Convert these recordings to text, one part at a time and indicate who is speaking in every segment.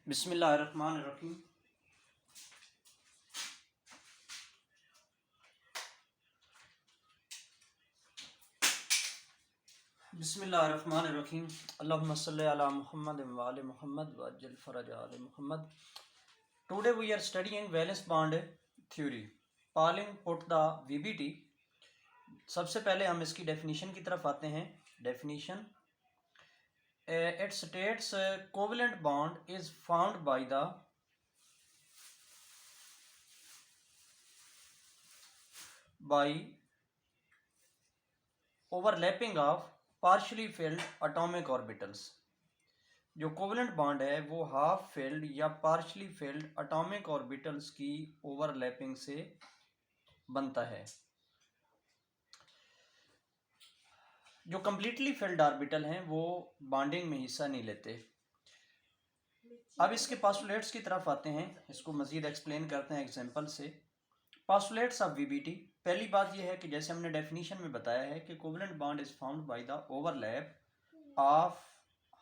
Speaker 1: बिस्मिल्लाहिर्रहमानिर्रहीम। बिस्मिल्लाहिर्रहमानिर्रहीम। अल्लाहुम्मा सल्लि अला मुहम्मद व आले मुहम्मद व अज्जिल फरज आले मुहम्मद। Today we are studying valence bond theory. Pauling put the VBT. सबसे पहले हम इसकी डेफिनेशन की तरफ आते हैं। Definition it states covalent bond is found by the overlapping of partially filled atomic orbitals. जो कोवेलेंट बॉन्ड है वो हाफ फिल्ड या पार्शली फिल्ड एटॉमिक ऑर्बिटल्स की ओवरलैपिंग से बनता है। जो कंप्लीटली फिल्ड ऑर्बिटल हैं वो बॉन्डिंग में हिस्सा नहीं लेते। अब इसके पोस्टुलेट्स की तरफ आते हैं, इसको मजीद एक्सप्लेन करते हैं एग्जांपल से। Postulates of VBT. पहली बात यह है कि जैसे हमने डेफिनेशन में बताया है कि covalent bond is found by the overlap of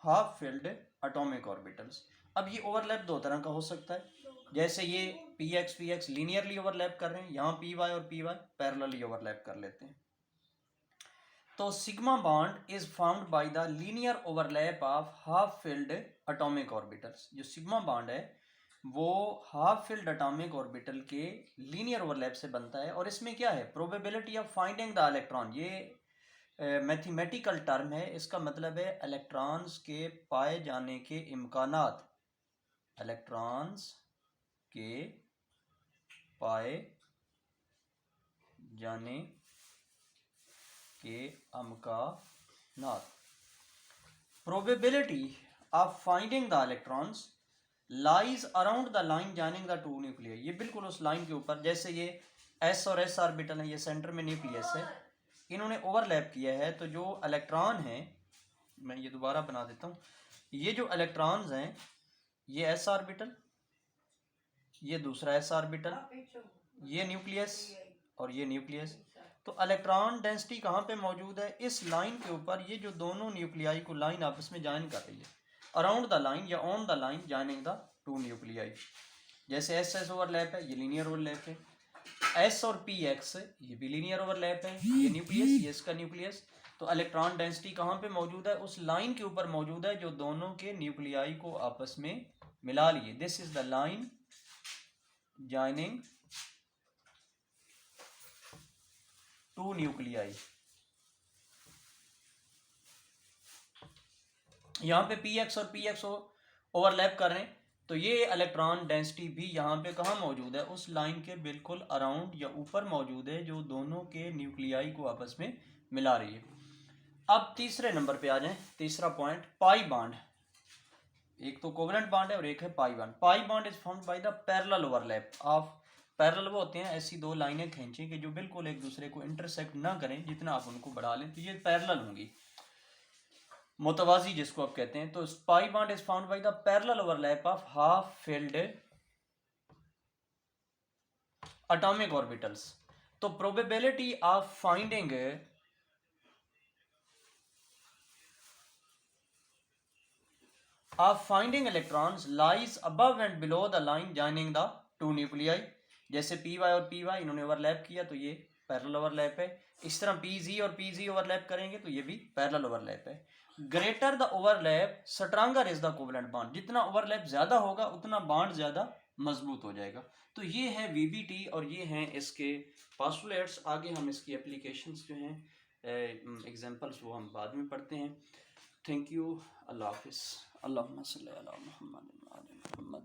Speaker 1: half filled atomic orbitals. अब ये ओवरलैप दो तरह का हो सकता है, जैसे ये पी एक्स लीनियरली ओवरलैप कर रहे हैं, यहाँ पी वाई और पी वाई पैरेलली ओवरलैप कर लेते हैं। तो sigma bond is found by the linear overlap of half filled atomic orbitals. जो सिग्मा बॉन्ड है वो हाफ फिल्ड एटॉमिक ऑर्बिटल के लीनियर ओवरलैप से बनता है। और इसमें क्या है, probability of finding the electron. ये मैथमेटिकल टर्म है, इसका मतलब है इलेक्ट्रॉन्स के पाए जाने के इम्कानात। इलेक्ट्रॉन्स के पाए जाने के इम्कानात। Probability of finding the electrons lies around the line joining the two nuclear. ये बिल्कुल उस लाइन के ऊपर, जैसे ये एस और एस ऑर्बिटल है, ये सेंटर में न्यूक्लियस है, इन्होंने ओवरलैप किया है। तो जो इलेक्ट्रॉन है, मैं ये दोबारा बना देता हूँ, ये जो इलेक्ट्रॉन्स हैं ये एस ऑर्बिटल, ये दूसरा एस ऑर्बिटल, ये न्यूक्लियस और ये न्यूक्लियस। तो इलेक्ट्रॉन डेंसिटी कहाँ पे मौजूद है, इस लाइन के ऊपर। ये जो दोनों न्यूक्लियाई को लाइन आपस में ज्वाइन कर रही है, अराउंड द लाइन या on the line joining the two nuclei. जैसे एस एस ओवरलैप है, ये लीनियर ओवरलैप है। एस और पी एक्स ये भी लीनियर ओवरलैप है, ये न्यूक्लियस, ये इसका न्यूक्लियस। तो इलेक्ट्रॉन डेंसिटी कहाँ पे मौजूद है, उस लाइन के ऊपर मौजूद है जो दोनों के न्यूक्लियाई को आपस में मिला लिए। This is the line joining two nuclei. यहाँ पे पी एक्स और पी एक्स ओवरलैप कर रहे हैं, तो ये इलेक्ट्रॉन डेंसिटी भी यहाँ पे कहाँ मौजूद है, उस लाइन के बिल्कुल अराउंड या ऊपर मौजूद है जो दोनों के न्यूक्लियाई को आपस में मिला रही है। अब तीसरे नंबर पे आ जाएं, तीसरा पॉइंट, पाई बॉन्ड। एक तो कोवेलेंट बॉन्ड है और एक है pi bond. Pi bond is found by the parallel overlap of. Parallel वो होते हैं, ऐसी दो लाइनें खींचें कि जो बिल्कुल एक दूसरे को इंटरसेक्ट ना करें, जितना आप उनको बढ़ा लें तो ये पैरेलल होंगी, मुतवाजी जिसको आप कहते हैं। तो pi bond is found by the parallel overlap of half filled atomic orbitals. तो probability of finding electrons lies above and below the line joining the two nuclei. जैसे पी वाई और पी वाई इन्होंने overlap किया तो ये parallel overlap है। इस तरह पी जी और पी जी ओवरलैप करेंगे तो ये भी पैरेलल ओवरलैप है। Greater the overlap stronger is the covalent bond. जितना ओवरलैप ज्यादा होगा उतना बॉन्ड ज्यादा मजबूत हो जाएगा। तो ये है वीबीटी और ये हैं इसके पोस्टुलेट्स। आगे हम इसकी एप्लीकेशंस जो हैं, एग्जांपल्स, वो हम बाद में पढ़ते हैं। Thank you. अल्लाह हाफिज़। अल्लाहुम्मा सल्ली अला मुहम्मद व आले मुहम्मद।